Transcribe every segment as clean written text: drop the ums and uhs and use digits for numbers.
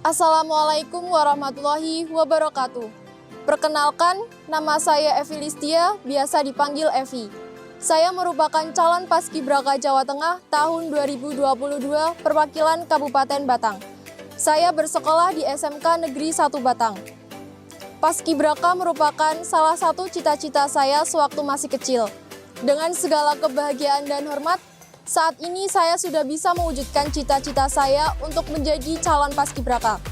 Assalamualaikum warahmatullahi wabarakatuh. Perkenalkan, nama saya Evi Listia, biasa dipanggil Evi. Saya merupakan calon Paskibraka Jawa Tengah tahun 2022 perwakilan Kabupaten Batang. Saya bersekolah di SMK Negeri 1 Batang. Paskibraka merupakan salah satu cita-cita saya sewaktu masih kecil. Dengan segala kebahagiaan dan hormat, saat ini saya sudah bisa mewujudkan cita-cita saya untuk menjadi calon paskibraka.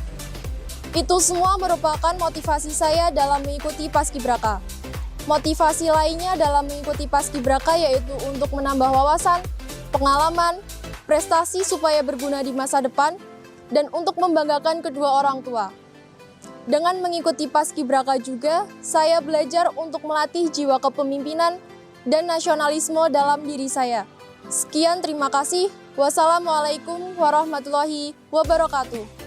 Itu semua merupakan motivasi saya dalam mengikuti paskibraka. Motivasi lainnya dalam mengikuti paskibraka yaitu untuk menambah wawasan, pengalaman, prestasi supaya berguna di masa depan, dan untuk membanggakan kedua orang tua. Dengan mengikuti paskibraka juga, saya belajar untuk melatih jiwa kepemimpinan dan nasionalisme dalam diri saya. Sekian, terima kasih. Wassalamualaikum warahmatullahi wabarakatuh.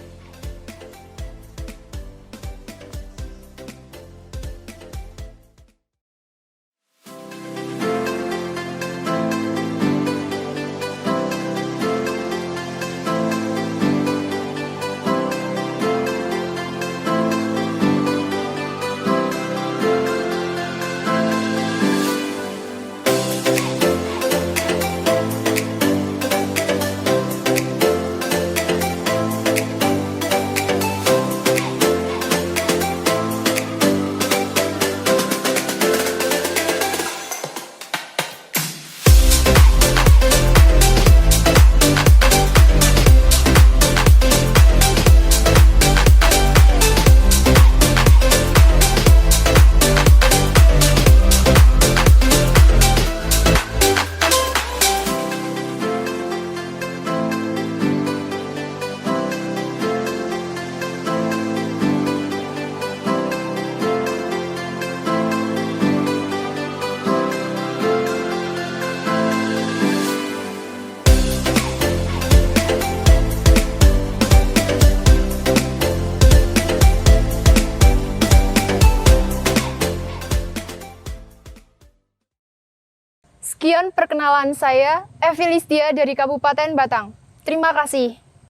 Sekian perkenalan saya, Evi Listia dari Kabupaten Batang. Terima kasih.